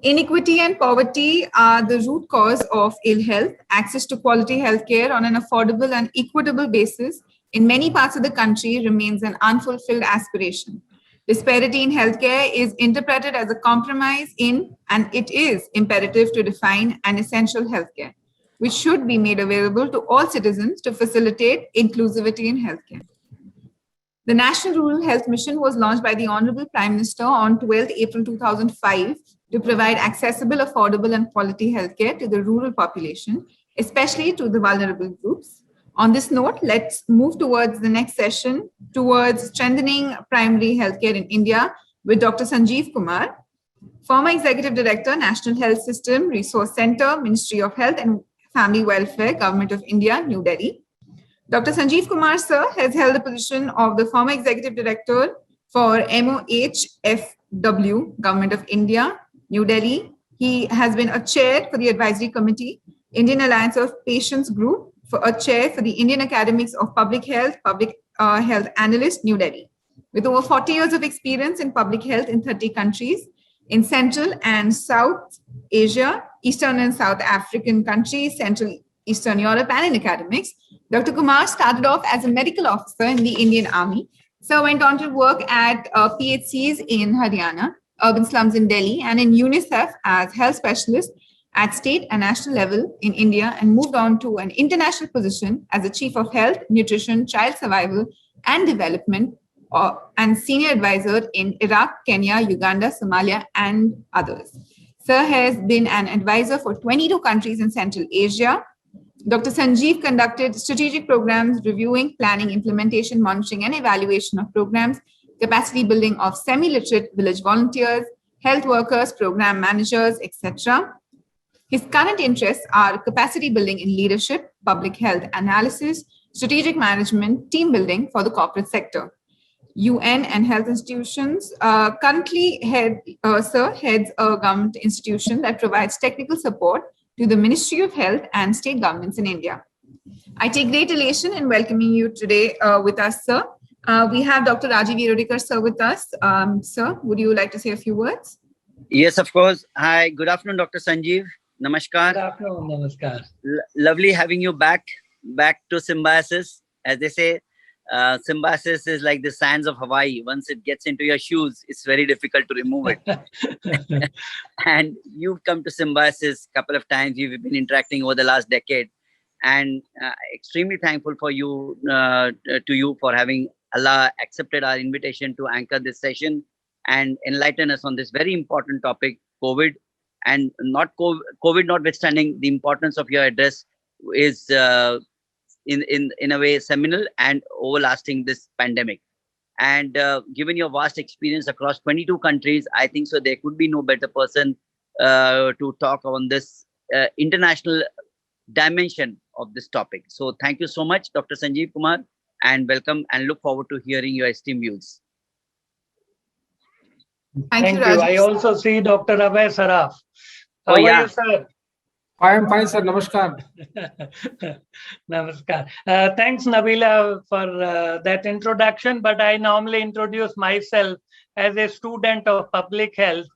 Inequity and poverty are the root cause of ill health. Access to quality healthcare on an affordable and equitable basis in many parts of the country remains an unfulfilled aspiration. Disparity in healthcare is interpreted as a compromise in, and it is imperative to define an essential healthcare, which should be made available to all citizens to facilitate inclusivity in healthcare. The National Rural Health Mission was launched by the Honorable Prime Minister on 12th April 2005 to provide accessible, affordable, and quality healthcare to the rural population, especially to the vulnerable groups. On this note, let's move towards the next session towards strengthening primary healthcare in India with Dr. Sanjeev Kumar, former Executive Director, National Health System Resource Center, Ministry of Health and Family Welfare, Government of India, New Delhi. Dr. Sanjeev Kumar, sir, has held the position of the former Executive Director for MOHFW, Government of India, New Delhi. He has been a chair for the Advisory Committee, Indian Alliance of Patients Group, for a chair for the Indian Academics of Public Health Analyst, New Delhi. With over 40 years of experience in public health in 30 countries, in Central and South Asia, Eastern and South African countries, Central Eastern Europe, and in academics, Dr. Kumar started off as a medical officer in the Indian Army, so went on to work at PHCs in Haryana, urban slums in Delhi, and in UNICEF as health specialist at state and national level in India, and moved on to an international position as the Chief of Health, Nutrition, Child Survival, and Development, and Senior Advisor in Iraq, Kenya, Uganda, Somalia, and others. Sir has been an advisor for 22 countries in Central Asia. Dr. Sanjeev conducted strategic programs reviewing, planning, implementation, monitoring, and evaluation of programs, capacity building of semi-literate village volunteers, health workers, program managers, etc. His current interests are capacity building in leadership, public health analysis, strategic management, team building for the corporate sector. UN and health institutions. Currently, Sir heads a government institution that provides technical support to the Ministry of Health and state governments in India. I take great elation in welcoming you today with us, sir. We have Dr. Rajiv Erodikar, sir, with us. Sir, would you like to say a few words? Yes, of course. Hi, good afternoon, Dr. Sanjeev. Namaskar. Good afternoon, namaskar. Lovely having you back to Symbiosis. As they say, Symbiosis is like the sands of Hawaii. Once it gets into your shoes, it's very difficult to remove it. And you've come to Symbiosis a couple of times. We've been interacting over the last decade, and extremely thankful for you to you for having Allah accepted our invitation to anchor this session and enlighten us on this very important topic, COVID. And not COVID notwithstanding, the importance of your address is in a way seminal and overlasting this pandemic. And given your vast experience across 22 countries, I think so there could be no better person to talk on this international dimension of this topic. So thank you so much, Dr. Sanjeev Kumar, and welcome, and look forward to hearing your esteemed views. Thank you. I also see Dr. Abhay Saraf. How are you, sir? I am fine, sir. Namaskar. Namaskar. Thanks, Nabila, for that introduction. But I normally introduce myself as a student of public health.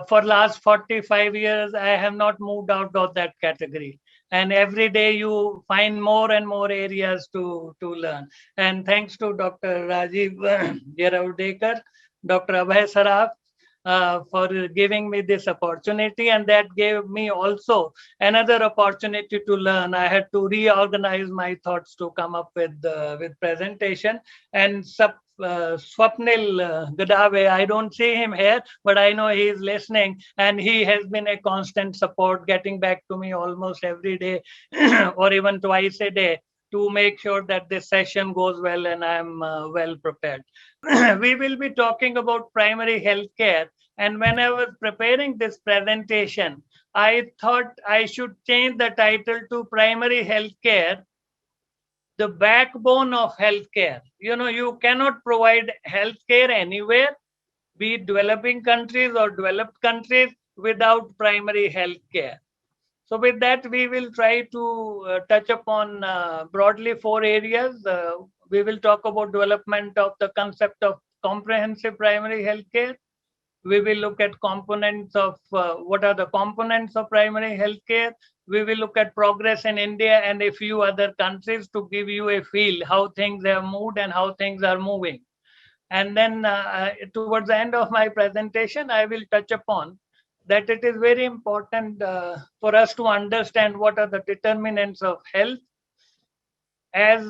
For last 45 years, I have not moved out of that category. And every day you find more and more areas to learn. And thanks to Dr. Rajiv Erodikar, Dr. Abhay Saraf, for giving me this opportunity, and that gave me also another opportunity to learn. I had to reorganize my thoughts to come up with presentation. And Swapnil Gadave, I don't see him here, but I know he is listening, and he has been a constant support, getting back to me almost every day or even twice a day to make sure that this session goes well and I'm well prepared. We will be talking about primary healthcare. And when I was preparing this presentation, I thought I should change the title to Primary Healthcare, the backbone of healthcare. You know, you cannot provide healthcare anywhere, be it developing countries or developed countries, without primary healthcare. So with that, we will try to touch upon broadly 4 areas. We will talk about development of the concept of comprehensive primary healthcare, We will look at components of what are the components of primary healthcare. We will look at progress in India and a few other countries to give you a feel how things have moved and how things are moving. And then towards the end of my presentation, I will touch upon that it is very important for us to understand what are the determinants of health, as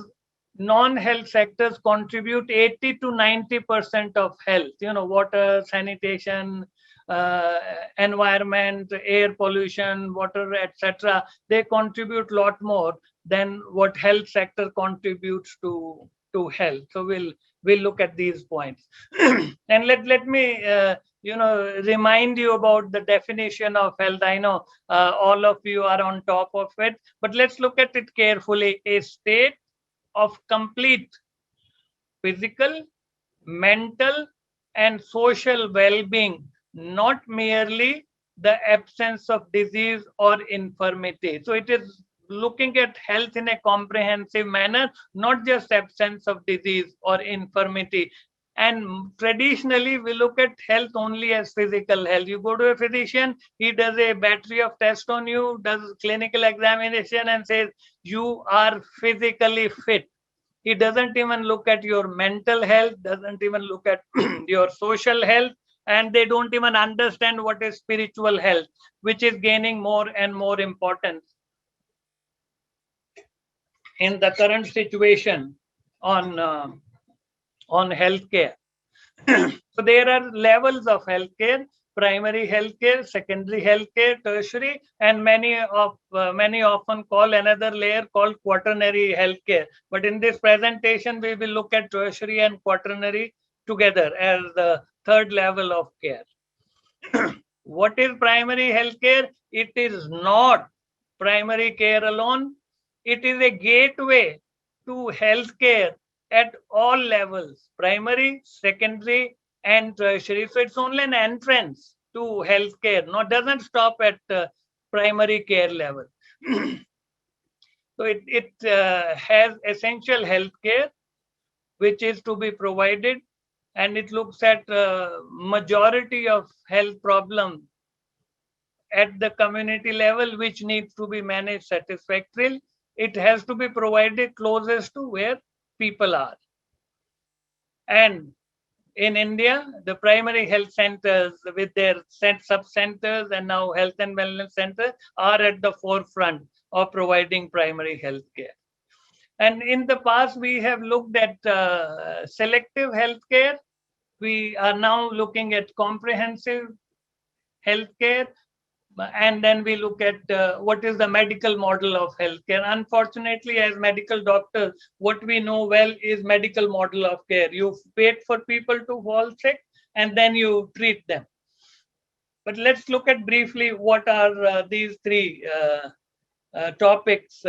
non-health sectors contribute 80 to 90% of health. Water, sanitation, environment, air pollution, water, etc. They contribute a lot more than what health sector contributes to health. So we'll look at these points. And let me remind you about the definition of health. I know all of you are on top of it, but let's look at it carefully. A state of complete physical, mental, and social well-being, not merely the absence of disease or infirmity. So it is looking at health in a comprehensive manner, not just absence of disease or infirmity. And traditionally, we look at health only as physical health. You go to a physician, he does a battery of tests on you, does clinical examination and says, you are physically fit. He doesn't even look at your mental health, doesn't even look at your social health, and they don't even understand what is spiritual health, which is gaining more and more importance in the current situation on healthcare. So there are levels of healthcare: primary healthcare, secondary healthcare, tertiary, and many often call another layer called quaternary healthcare. But in this presentation, we will look at tertiary and quaternary together as the third level of care. What is primary healthcare? It is not primary care alone. It is a gateway to healthcare at all levels: primary, secondary, and tertiary. So it's only an entrance to healthcare. Doesn't stop at primary care level. So it has essential healthcare, which is to be provided, and it looks at majority of health problems at the community level, which needs to be managed satisfactorily. It has to be provided closest to where people are. And in India, the primary health centers with their sub-centers and now health and wellness centers are at the forefront of providing primary health care. And in the past, we have looked at selective healthcare. We are now looking at comprehensive healthcare. And then we look at what is the medical model of healthcare. Unfortunately, as medical doctors, what we know well is medical model of care. You wait for people to fall sick and then you treat them. But let's look at briefly what are these three topics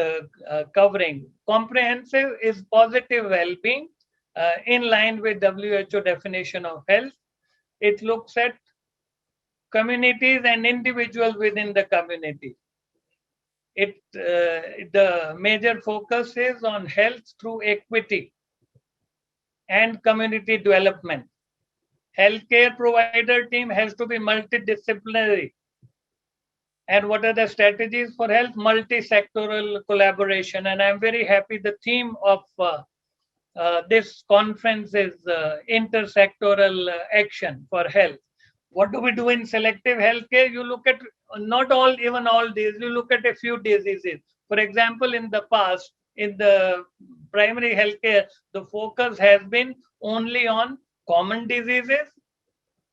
covering. Comprehensive is positive well-being in line with WHO definition of health. It looks at communities and individuals within the community. The major focus is on health through equity and community development. Healthcare provider team has to be multidisciplinary. And what are the strategies for health? Multi-sectoral collaboration. And I'm very happy the theme of this conference is intersectoral action for health. What do we do in selective healthcare? You look at not even all diseases, you look at a few diseases. For example, in the past, in the primary healthcare, the focus has been only on common diseases.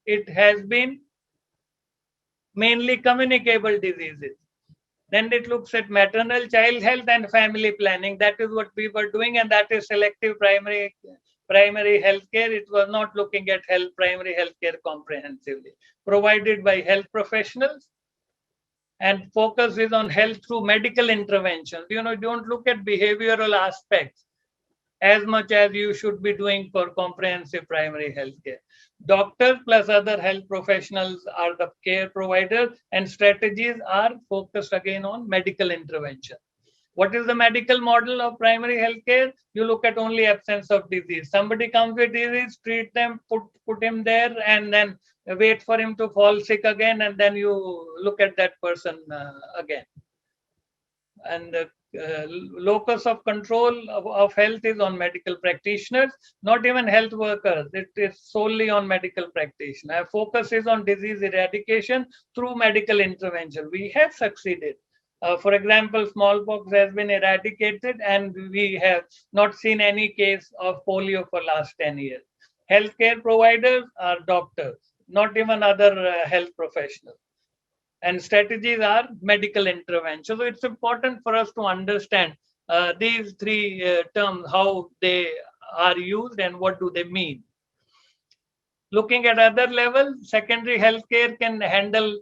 It has been mainly communicable diseases. Then it looks at maternal child health and family planning. That is what we were doing, and that is selective primary healthcare. It was not looking at primary healthcare comprehensively, provided by health professionals, and focus is on health through medical interventions. Don't look at behavioral aspects as much as you should be doing for comprehensive primary healthcare. Doctors plus other health professionals are the care providers, and strategies are focused again on medical intervention. What is the medical model of primary healthcare? You look at only absence of disease. Somebody comes with disease, treat them, put him there, and then wait for him to fall sick again, and then you look at that person again. And locus of control of health is on medical practitioners, not even health workers. It is solely on medical practitioners. Our focus is on disease eradication through medical intervention. We have succeeded. For example, smallpox has been eradicated and we have not seen any case of polio for last 10 years. Healthcare providers are doctors, not even other health professionals. And strategies are medical intervention. So it's important for us to understand these three terms, how they are used and what do they mean. Looking at other levels, secondary healthcare can handle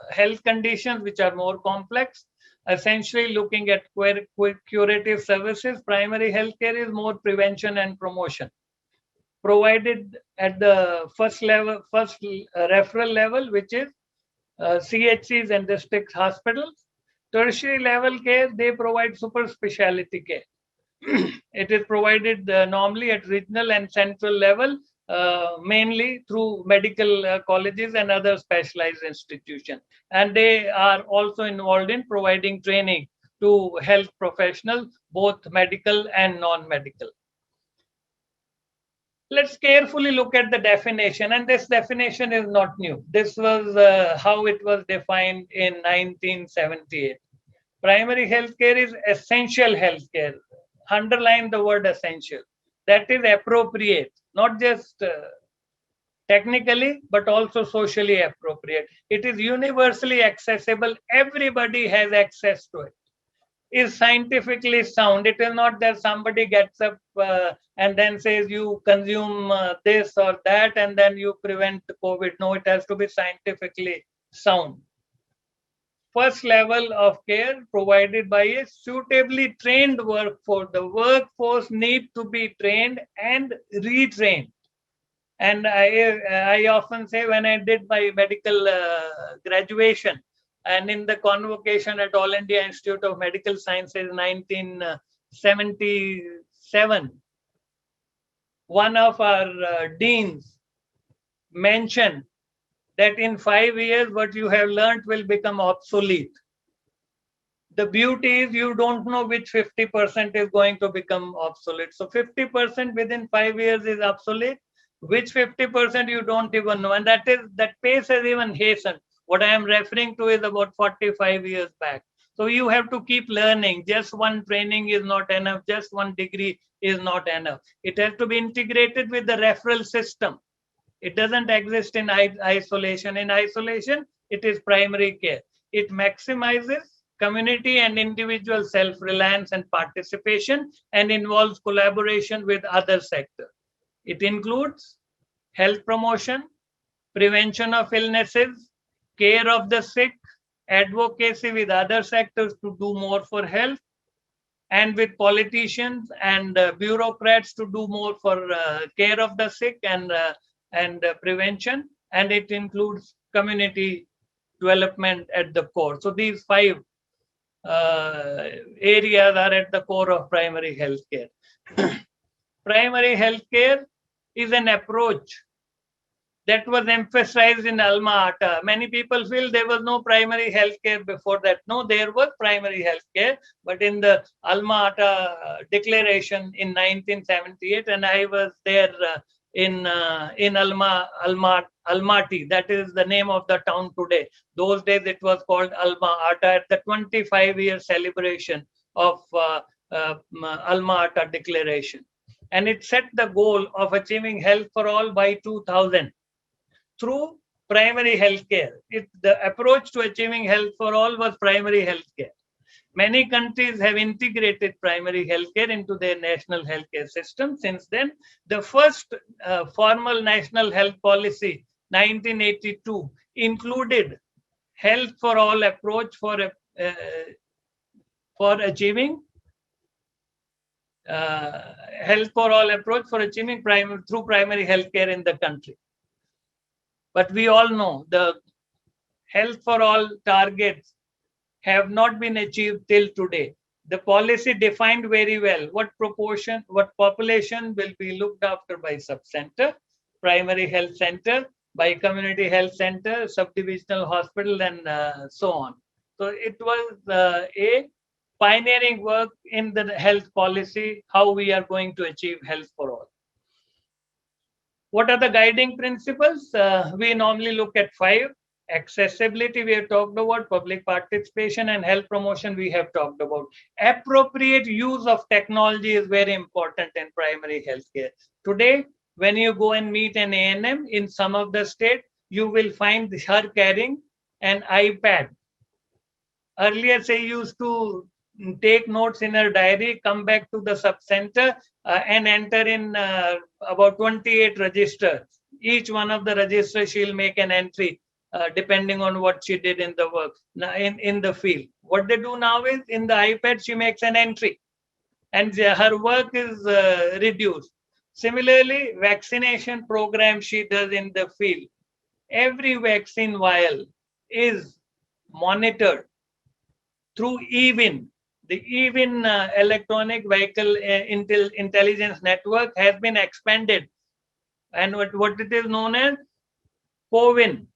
health conditions which are more complex. Essentially, looking at curative services, primary healthcare is more prevention and promotion, provided at the first referral level, which is CHCs and district hospitals. Tertiary level care, they provide super specialty care. It is provided normally at regional and central level, mainly through medical colleges and other specialized institutions. And they are also involved in providing training to health professionals, both medical and non-medical. Let's carefully look at the definition, and this definition is not new. This was how it was defined in 1978. Primary healthcare is essential healthcare. Underline the word essential. That is appropriate, not just technically, but also socially appropriate. It is universally accessible. Everybody has access to it. Is scientifically sound. It is not that somebody gets up and then says you consume this or that and then you prevent COVID. No, it has to be scientifically sound. First level of care provided by a suitably trained workforce. The workforce need to be trained and retrained. And I often say, when I did my medical graduation, and in the convocation at All India Institute of Medical Sciences 1977, one of our deans mentioned that in 5 years, what you have learned will become obsolete. The beauty is you don't know which 50% is going to become obsolete. So 50% within 5 years is obsolete. Which 50% you don't even know. And that pace has even hastened. What I am referring to is about 45 years back. So you have to keep learning. Just one training is not enough. Just one degree is not enough. It has to be integrated with the referral system. It doesn't exist in isolation. In isolation, it is primary care. It maximizes community and individual self-reliance and participation and involves collaboration with other sectors. It includes health promotion, prevention of illnesses, care of the sick, advocacy with other sectors to do more for health, and with politicians and bureaucrats to do more for care of the sick and prevention. And it includes community development at the core. So these 5 areas are at the core of primary healthcare. Primary healthcare is an approach that was emphasized in Alma Ata. Many people feel there was no primary healthcare before that. No, there was primary healthcare, but in the Alma Ata declaration in 1978, and I was there in Almaty, that is the name of the town today. Those days it was called Alma Ata at the 25-year celebration of Alma Ata declaration. And it set the goal of achieving health for all by 2000 through primary healthcare. The approach to achieving health for all was primary healthcare. Many countries have integrated primary healthcare into their national healthcare system since then. The first formal national health policy, 1982, included health for all approach for achieving health for all approach for achieving through primary healthcare in the country. But we all know the health for all targets have not been achieved till today. The policy defined very well what proportion, what population will be looked after by sub-center, primary health center, by community health center, subdivisional hospital, and so on. So it was a pioneering work in the health policy, how we are going to achieve health for all. What are the guiding principles? We normally look at 5. Accessibility, we have talked about. Public participation and health promotion, we have talked about. Appropriate use of technology is very important in primary healthcare. Today, when you go and meet an ANM in some of the state, you will find her carrying an iPad. Earlier, she used to take notes in her diary, come back to the sub-center and enter in about 28 registers. Each one of the registers, she'll make an entry depending on what she did in the work, in the field. What they do now is, in the iPad, she makes an entry and her work is reduced. Similarly, vaccination program she does in the field. Every vaccine vial is monitored through EVIN. The EVIN electronic vehicle intelligence network has been expanded, and what it is known as COVIN.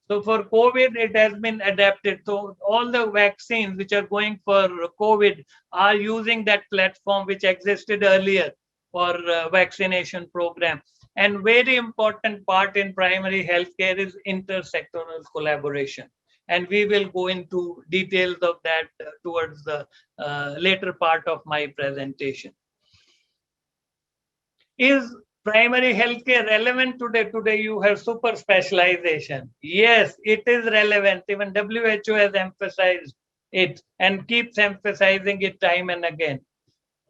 So for COVID, it has been adapted. So all the vaccines which are going for COVID are using that platform which existed earlier for vaccination program. And very important part in primary healthcare is intersectoral collaboration. And we will go into details of that towards the later part of my presentation. Is primary healthcare relevant today? Today you have super specialization. Yes, it is relevant. Even WHO has emphasized it and keeps emphasizing it time and again.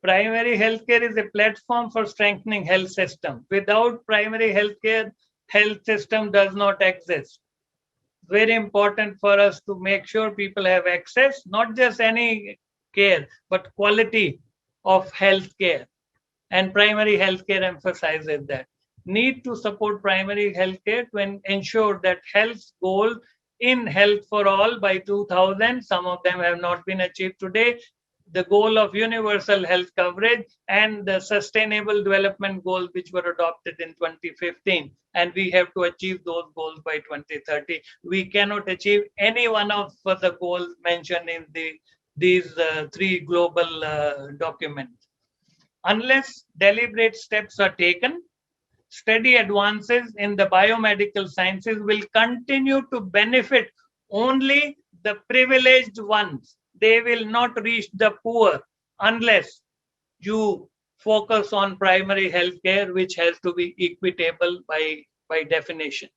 Primary healthcare is a platform for strengthening health system. Without primary healthcare, health system does not exist. Very important for us to make sure people have access, not just any care, but quality of health care. And primary healthcare emphasizes that. Need to support primary healthcare to ensure that health goal in health for all by 2000, some of them have not been achieved today, the goal of universal health coverage and the sustainable development goals which were adopted in 2015. And we have to achieve those goals by 2030. We cannot achieve any one of the goals mentioned in these 3 global documents unless deliberate steps are taken. Steady advances in the biomedical sciences will continue to benefit only the privileged ones. They will not reach the poor unless you focus on primary health care, which has to be equitable by definition.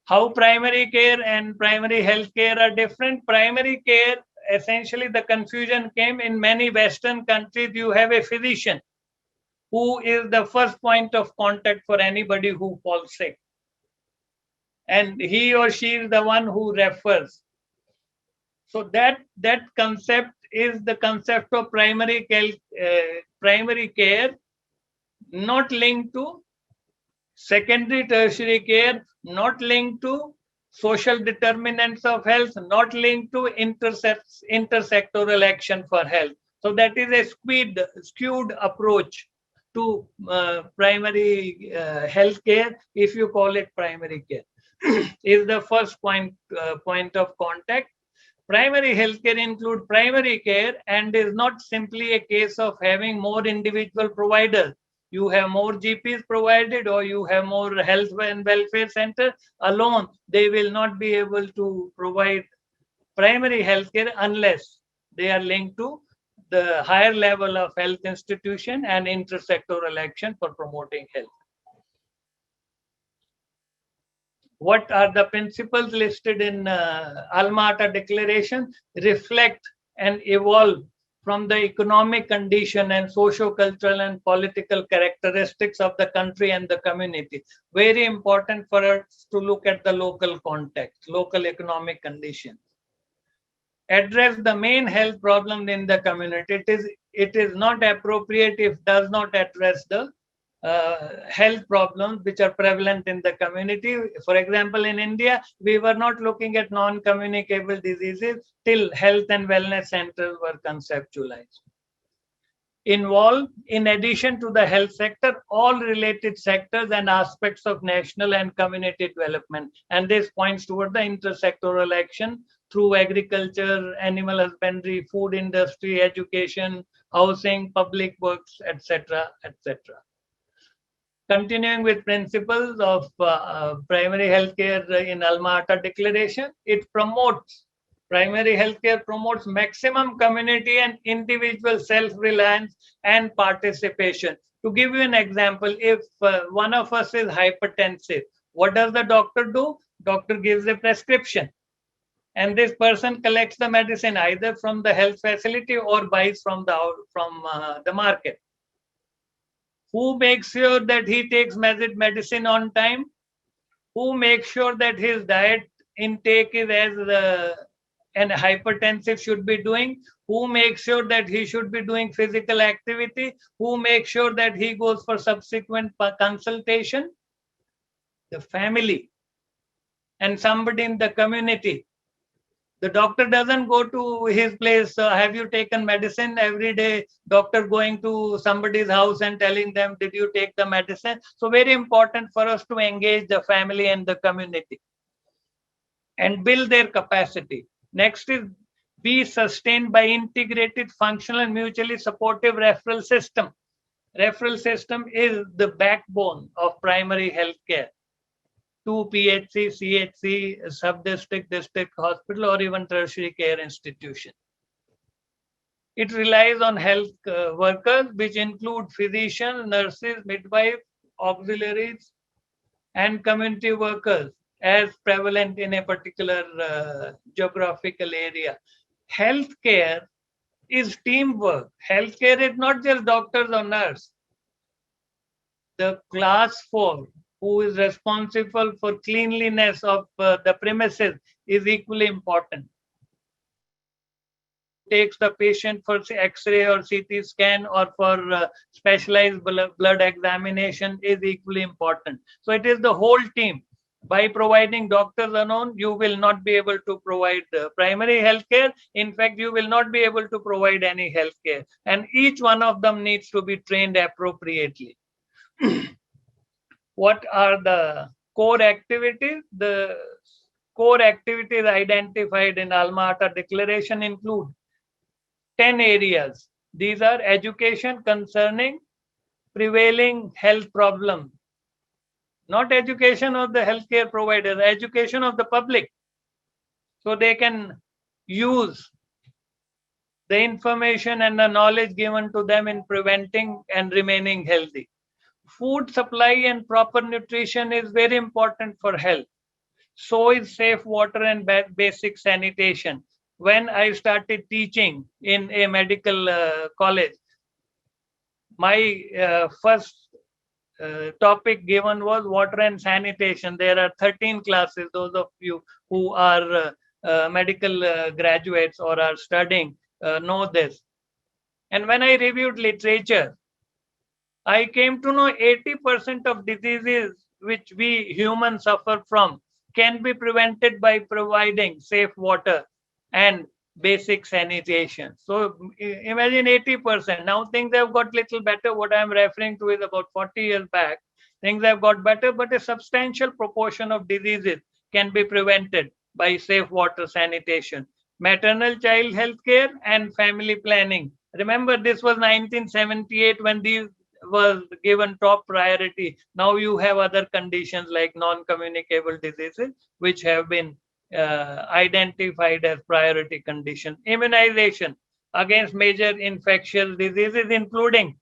How primary care and primary health care are different? Primary care, essentially the confusion came in many Western countries. You have a physician who is the first point of contact for anybody who falls sick. And he or she is the one who refers. So that concept is the concept of primary care, not linked to secondary, tertiary care, not linked to social determinants of health, not linked to intersectoral action for health. So that is a skewed approach to primary health care, if you call it primary care, is the first point of contact. Primary healthcare includes primary care and is not simply a case of having more individual providers. You have more GPs provided or you have more health and welfare centers alone. They will not be able to provide primary healthcare unless they are linked to the higher level of health institution and intersectoral action for promoting health. What are the principles listed in Alma Ata Declaration? Reflect and evolve from the economic condition and socio-cultural and political characteristics of the country and the community. Very important for us to look at the local context, local economic conditions. Address the main health problem in the community. It is not appropriate if does not address the health problems which are prevalent in the community. For example, in India, we were not looking at non-communicable diseases till health and wellness centers were conceptualized. Involve, in addition to the health sector, all related sectors and aspects of national and community development. And this points toward the intersectoral action through agriculture, animal husbandry, food industry, education, housing, public works, etc., etc. Continuing with principles of primary healthcare in Alma Ata Declaration, it promotes primary healthcare promotes maximum community and individual self-reliance and participation. To give you an example, if one of us is hypertensive, what does the doctor do? Doctor gives a prescription, and this person collects the medicine either from the health facility or buys from the market. Who makes sure that he takes medicine on time? Who makes sure that his diet intake is as an hypertensive should be doing? Who makes sure that he should be doing physical activity? Who makes sure that he goes for subsequent consultation? The family and somebody in the community. The doctor doesn't go to his place, have you taken medicine every day? Doctor going to somebody's house and telling them, did you take the medicine? So very important for us to engage the family and the community and build their capacity. Next is be sustained by integrated, functional, and mutually supportive referral system. Referral system is the backbone of primary health care to PHC, CHC, sub-district, district hospital, or even tertiary care institution. It relies on health workers, which include physicians, nurses, midwives, auxiliaries, and community workers as prevalent in a particular geographical area. Healthcare is teamwork. Healthcare is not just doctors or nurse. The class 4, who is responsible for cleanliness of the premises, is equally important. Takes the patient for X-ray or CT scan or for specialized blood examination is equally important. So it is the whole team. By providing doctors alone, you will not be able to provide primary health care. In fact, you will not be able to provide any health care. And each one of them needs to be trained appropriately. What are the core activities? The core activities identified in Alma Ata Declaration include 10 areas. These are education concerning prevailing health problems. Not education of the healthcare providers, education of the public. So they can use the information and the knowledge given to them in preventing and remaining healthy. Food supply and proper nutrition is very important for health. So is safe water and basic sanitation. When I started teaching in a medical college, my first topic given was water and sanitation. There are 13 classes. Those of you who are medical graduates or are studying know this. And when I reviewed literature, I came to know 80% of diseases which we humans suffer from can be prevented by providing safe water and basic sanitation. So imagine 80%. Now things have got little better. What I'm referring to is about 40 years back. Things have got better, but a substantial proportion of diseases can be prevented by safe water sanitation. Maternal child health care and family planning. Remember, this was 1978 when these was given top priority. Now you have other conditions like non-communicable diseases, which have been identified as priority condition. Immunization against major infectious diseases, including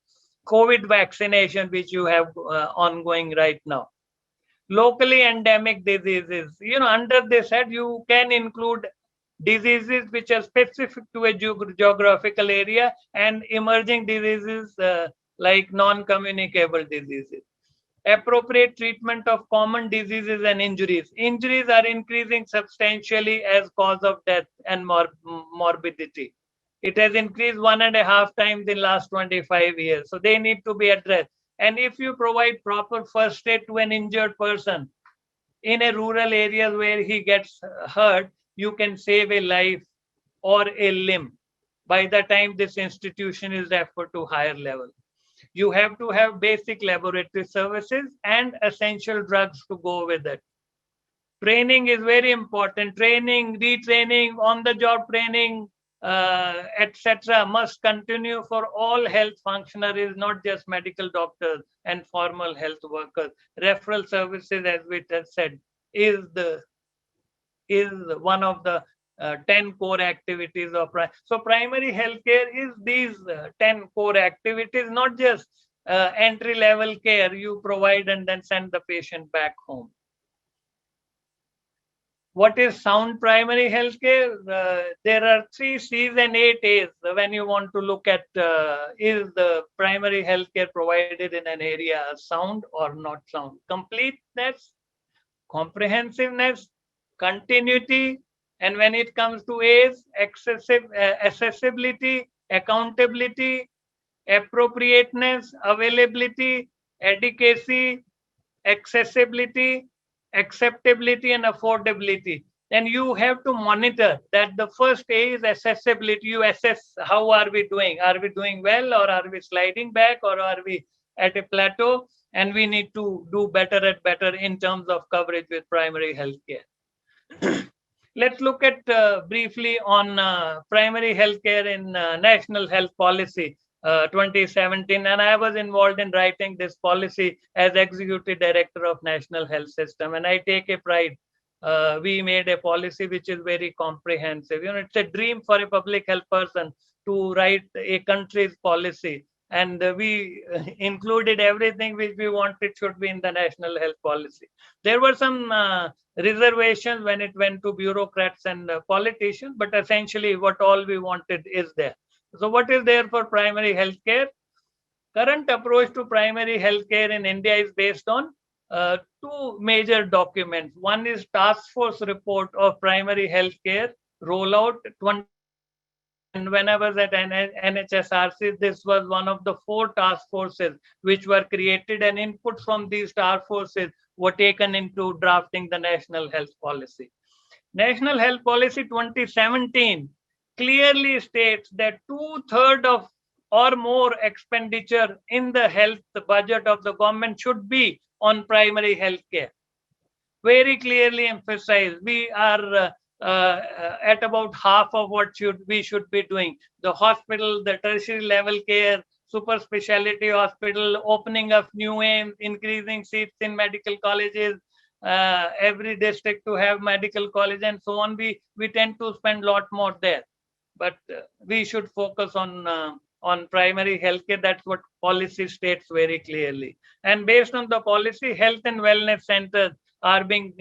COVID vaccination, which you have ongoing right now. Locally endemic diseases, under this head, you can include diseases which are specific to a geographical area and emerging diseases like non-communicable diseases. Appropriate treatment of common diseases and injuries. Injuries are increasing substantially as cause of death and morbidity. It has increased 1.5 times in last 25 years. So they need to be addressed. And if you provide proper first aid to an injured person in a rural area where he gets hurt, you can save a life or a limb by the time this institution is referred to higher level. You have to have basic laboratory services and essential drugs to go with it. Training is very important. Training, retraining, on-the-job training, etc. must continue for all health functionaries, not just medical doctors and formal health workers. Referral services, as we just said, is one of the 10 core activities of so primary healthcare is these 10 core activities, not just entry level care you provide and then send the patient back home. What is sound primary healthcare? There are 3 C's and 8 A's when you want to look at is the primary healthcare provided in an area sound or not sound. Completeness, comprehensiveness, continuity, and when it comes to A's, accessibility, accountability, appropriateness, availability, adequacy, accessibility, acceptability, and affordability. Then you have to monitor that. The first A is accessibility. You assess how are we doing? Are we doing well, or are we sliding back, or are we at a plateau? And we need to do better and better in terms of coverage with primary health care. Let's look at briefly on primary health care in National Health Policy 2017. And I was involved in writing this policy as Executive Director of National Health System. And I take a pride. We made a policy which is very comprehensive. You know, it's a dream for a public health person to write a country's policy. And we included everything which we wanted should be in the national health policy. There were some reservations when it went to bureaucrats and politicians, but essentially what all we wanted is there. So what is there for primary health care? Current approach to primary health care in India is based on 2 major documents. One is Task Force Report of Primary Health Care Rollout 20. And when I was at NHSRC, this was one of the 4 task forces which were created, and input from these task forces were taken into drafting the National Health Policy. National Health Policy 2017 clearly states that 2/3 of or more expenditure in the health budget of the government should be on primary health care. Very clearly emphasized. We are at about half of what we should be doing. The hospital, the tertiary level care, super specialty hospital, opening of new aims, increasing seats in medical colleges, every district to have medical college and so on. We tend to spend a lot more there, but we should focus on primary healthcare. That's what policy states very clearly. And based on the policy, health and wellness centers are being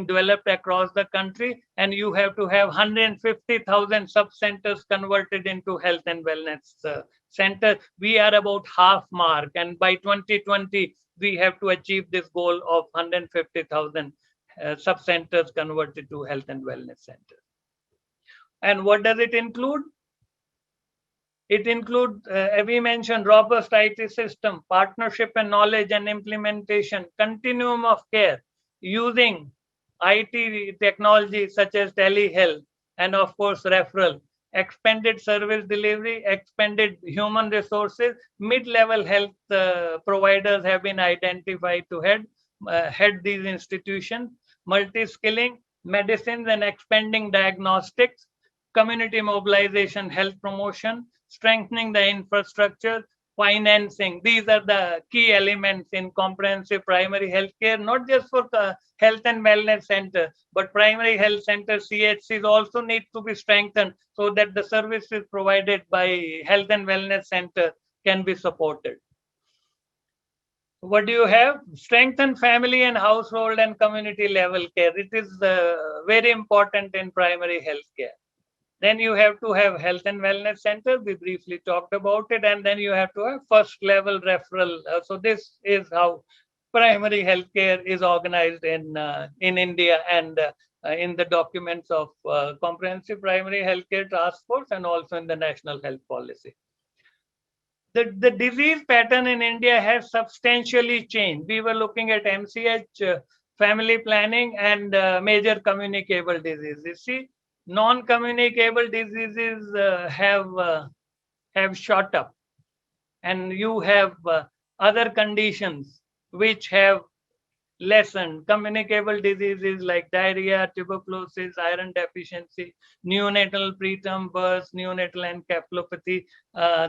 developed across the country, and you have to have 150,000 sub-centers converted into health and wellness centers. We are about half mark, and by 2020, we have to achieve this goal of 150,000 sub-centers converted to health and wellness centers. And what does it include? It includes, we mentioned, robust IT system, partnership and knowledge and implementation, continuum of care, using IT technology such as telehealth, and of course referral, expanded service delivery, expanded human resources. Mid-level health providers have been identified to head these institutions. Multi-skilling, medicines and expanding diagnostics, community mobilization, health promotion, strengthening the infrastructure, financing. These are the key elements in comprehensive primary health care, not just for the health and wellness center, but primary health center, CHCs also need to be strengthened so that the services provided by health and wellness center can be supported. What do you have? Strengthen family and household and community level care. It is very important in primary health care. Then you have to have health and wellness center. We briefly talked about it. And then you have to have first level referral. So this is how primary healthcare is organized in India and in the documents of Comprehensive Primary Healthcare Task Force and also in the National Health Policy. the disease pattern in India has substantially changed. We were looking at MCH, family planning, and major communicable diseases. See, non-communicable diseases have shot up, and you have other conditions which have lessened. Communicable diseases like diarrhea, tuberculosis, iron deficiency, neonatal preterm birth, neonatal encephalopathy,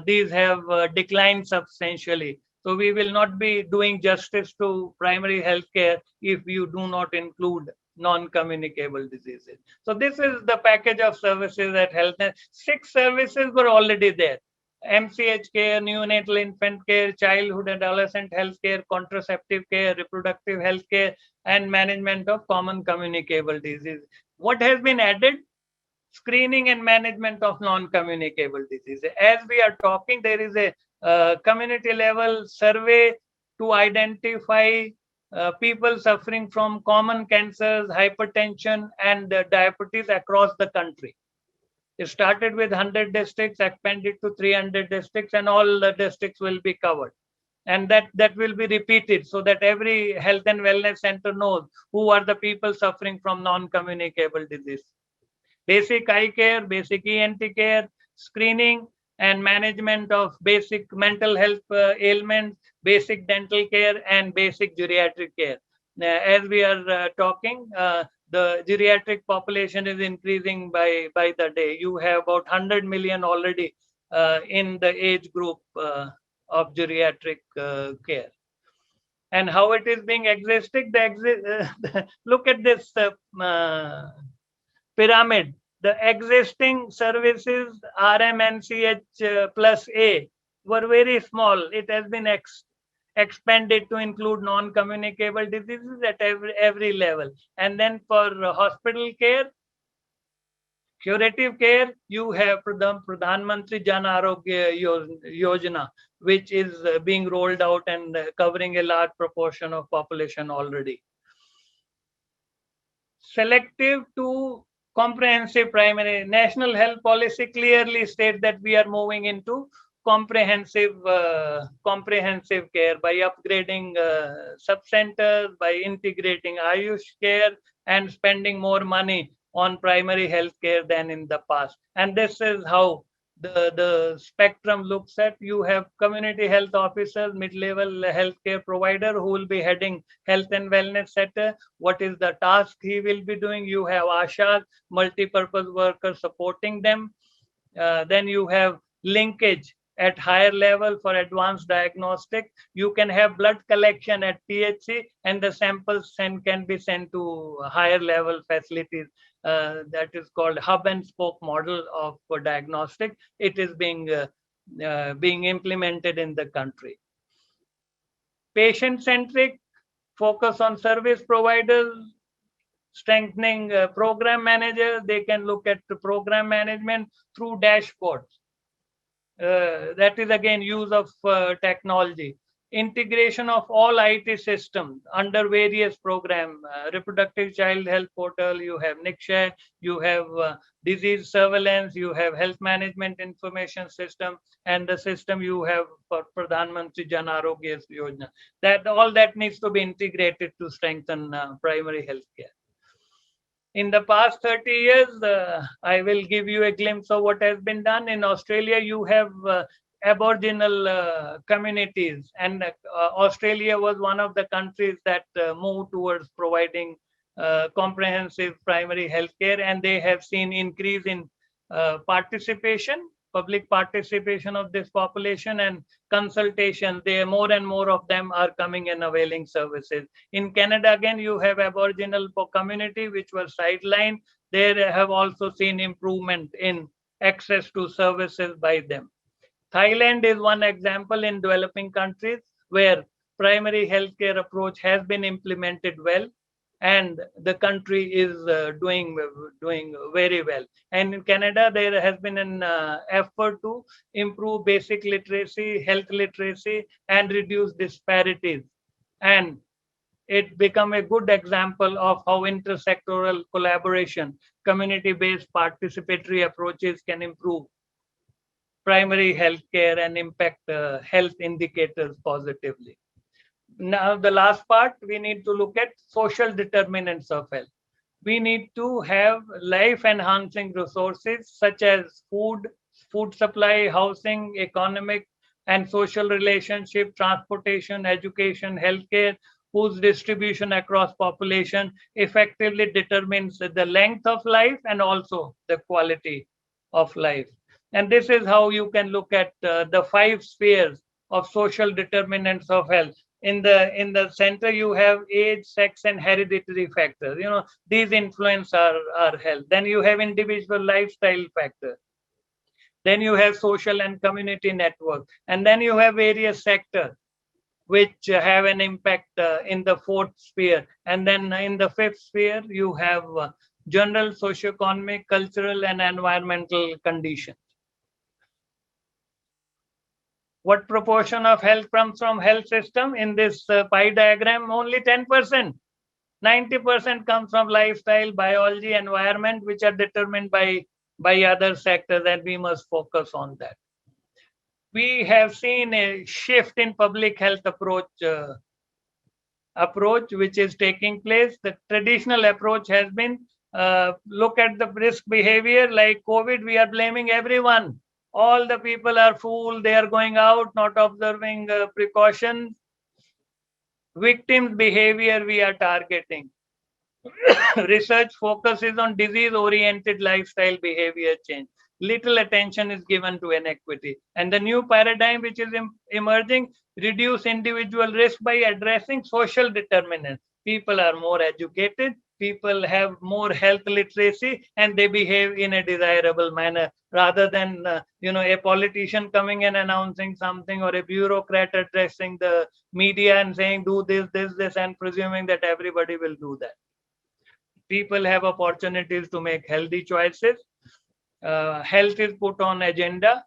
these have declined substantially. So we will not be doing justice to primary healthcare if you do not include non-communicable diseases. So this is the package of services at HealthNet. 6 services were already there. MCH care, neonatal infant care, childhood adolescent health care, contraceptive care, reproductive health care, and management of common communicable disease. What has been added? Screening and management of non-communicable diseases. As we are talking, there is a community level survey to identify people suffering from common cancers, hypertension, and diabetes across the country. It started with 100 districts, expanded to 300 districts, and all the districts will be covered. And that will be repeated so that every health and wellness center knows who are the people suffering from non-communicable disease. Basic eye care, basic ENT care, screening and management of basic mental health ailments, basic dental care, and basic geriatric care. As we are talking, the geriatric population is increasing by the day. You have about 100 million already in the age group of geriatric care. And how it is being existed, look at this pyramid. The existing services, RMNCH plus A, were very small. It has been expanded to include non-communicable diseases at every level. And then for hospital care, curative care, you have Pradhan Mantri Jan Arogya Yojana, which is being rolled out and covering a large proportion of population already. Selective to comprehensive primary. National health policy clearly states that we are moving into comprehensive care by upgrading sub-centers, by integrating Ayush care, and spending more money on primary health care than in the past. And this is how the spectrum looks at. You have community health officers, mid-level healthcare provider who will be heading health and wellness sector. What is the task he will be doing? You have ASHAs, multi-purpose workers supporting them. Then you have linkage at higher level for advanced diagnostic. You can have blood collection at PHC and the samples can be sent to higher level facilities. That is called hub and spoke model of for diagnostic. It is being implemented in the country. Patient-centric, focus on service providers, strengthening program managers. They can look at the program management through dashboards. That is again use of technology. Integration of all IT systems under various programs, reproductive child health portal, you have NICSHA, you have disease surveillance, you have health management information system, and the system you have for Pradhan Mantri Jan Arogya Yojana. That all that needs to be integrated to strengthen primary health care. In the past 30 years, I will give you a glimpse of what has been done. In Australia, you have Aboriginal communities, and Australia was one of the countries that moved towards providing comprehensive primary health care, and they have seen increase in participation, public participation of this population, and consultation. There more and more of them are coming and availing services. In Canada, again, you have Aboriginal community which were sidelined. They have also seen improvement in access to services by them. Thailand is one example in developing countries where primary healthcare approach has been implemented well, and the country is doing very well. And in Canada, there has been an effort to improve basic literacy, health literacy, and reduce disparities. And it become a good example of how intersectoral collaboration, community-based participatory approaches can improve primary healthcare and impact health indicators positively. Now, the last part, we need to look at social determinants of health. We need to have life-enhancing resources such as food supply, housing, economic and social relationship, transportation, education, healthcare, whose distribution across population effectively determines the length of life and also the quality of life. And this is how you can look at the 5 spheres of social determinants of health. In the center, you have age, sex, and hereditary factors. These influence our health. Then you have individual lifestyle factors. Then you have social and community network. And then you have various sectors which have an impact in the 4th sphere. And then in the 5th sphere, you have general socioeconomic, cultural, and environmental conditions. What proportion of health comes from health system? In this pie diagram, only 10%. 90% comes from lifestyle, biology, environment, which are determined by other sectors, and we must focus on that. We have seen a shift in public health approach which is taking place. The traditional approach has been look at the risk behavior. Like COVID, we are blaming everyone. All the people are fool. They are going out, not observing precautions. Victims' behavior we are targeting. Research focuses on disease-oriented lifestyle behavior change. Little attention is given to inequity. And the new paradigm which is emerging, reduce individual risk by addressing social determinants. People are more educated, people have more health literacy, and they behave in a desirable manner rather than a politician coming and announcing something, or a bureaucrat addressing the media and saying do this, and presuming that everybody will do that. People have opportunities to make healthy choices. Health is put on agenda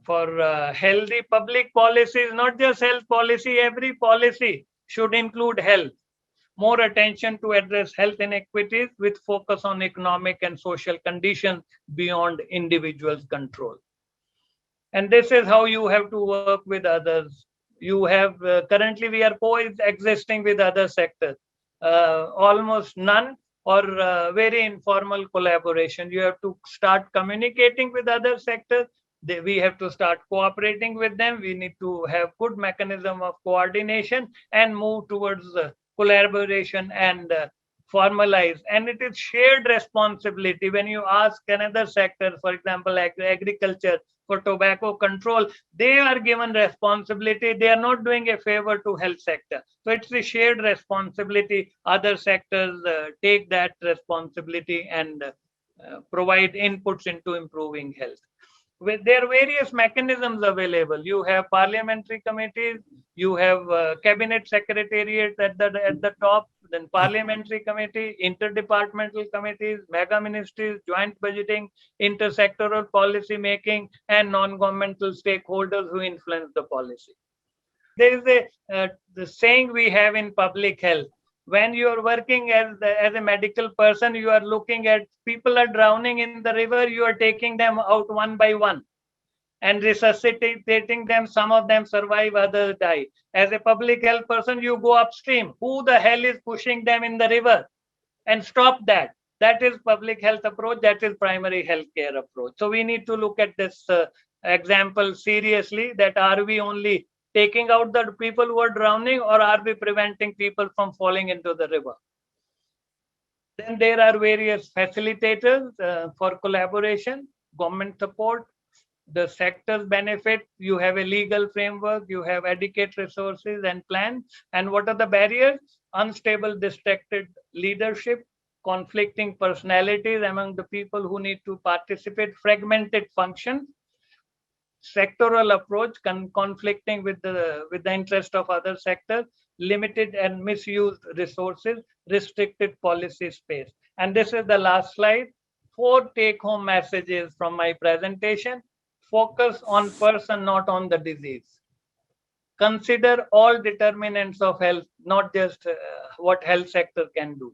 for healthy public policies, not just health policy. Every policy should include health. More attention to address health inequities with focus on economic and social conditions beyond individuals' control. And this is how you have to work with others. You have currently we are coexisting with other sectors, almost none or very informal collaboration. You have to start communicating with other sectors. We have to start cooperating with them. We need to have good mechanism of coordination and move towards collaboration and formalize. And it is shared responsibility. When you ask another sector, for example, agriculture, for tobacco control, they are given responsibility. They are not doing a favor to health sector. So it's a shared responsibility. Other sectors take that responsibility and provide inputs into improving health. There are various mechanisms available. You have parliamentary committees, you have cabinet secretariat at the top, then parliamentary committee, interdepartmental committees, mega ministries, joint budgeting, intersectoral policy making, and non-governmental stakeholders who influence the policy. There is the saying we have in public health. When you are working as a medical person, you are looking at people are drowning in the river, you are taking them out one by one and resuscitating them. Some of them survive, others die. As a public health person, you go upstream. Who the hell is pushing them in the river? And stop that. That is public health approach. That is primary healthcare approach. So we need to look at this example seriously, that are we only taking out the people who are drowning, or are we preventing people from falling into the river? Then there are various facilitators for collaboration, government support, the sectors benefit. You have a legal framework, you have adequate resources and plan. And what are the barriers? Unstable, distracted leadership, conflicting personalities among the people who need to participate, fragmented function, sectoral approach conflicting with the interest of other sectors, limited and misused resources, restricted policy space. And this is the last slide. 4 take-home messages from my presentation. Focus on person, not on the disease. Consider all determinants of health, not just what health sector can do.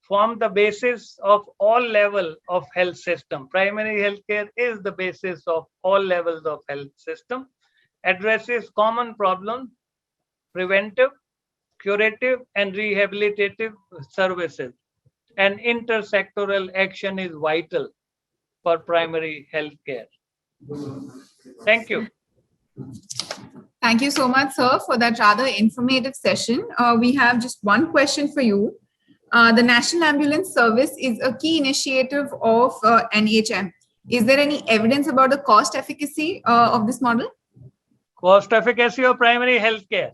form the basis of all level of health system. Primary healthcare is the basis of all levels of health system, addresses common problems, preventive, curative, and rehabilitative services. And intersectoral action is vital for primary healthcare. Thank you. Thank you so much, sir, for that rather informative session. We have just one question for you. The National Ambulance Service is a key initiative of NHM. Is there any evidence about the cost efficacy of this model? Cost efficacy of primary healthcare?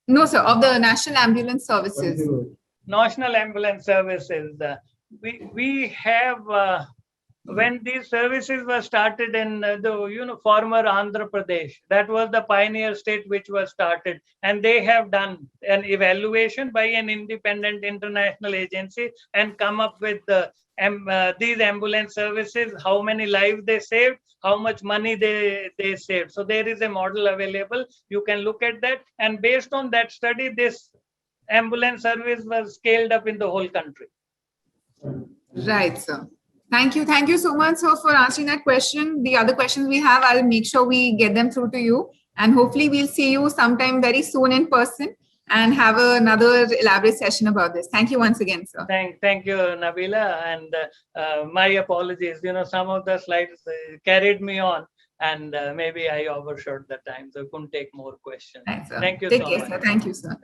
No, sir, of the National Ambulance Services. National Ambulance Services. We have, when these services were started in the former Andhra Pradesh, that was the pioneer state which was started, and they have done an evaluation by an independent international agency and come up with these ambulance services, how many lives they saved, how much money they saved. So there is a model available. You can look at that, and based on that study, this ambulance service was scaled up in the whole country. Right, sir. Thank you. Thank you so much, sir, for answering that question. The other questions we have, I'll make sure we get them through to you. And hopefully we'll see you sometime very soon in person and have another elaborate session about this. Thank you once again, sir. Thank you, Nabila. And my apologies. Some of the slides carried me on, and maybe I overshot the time, so I couldn't take more questions. Thanks, sir. Thank you Take so care, much. sir. Thank you, sir.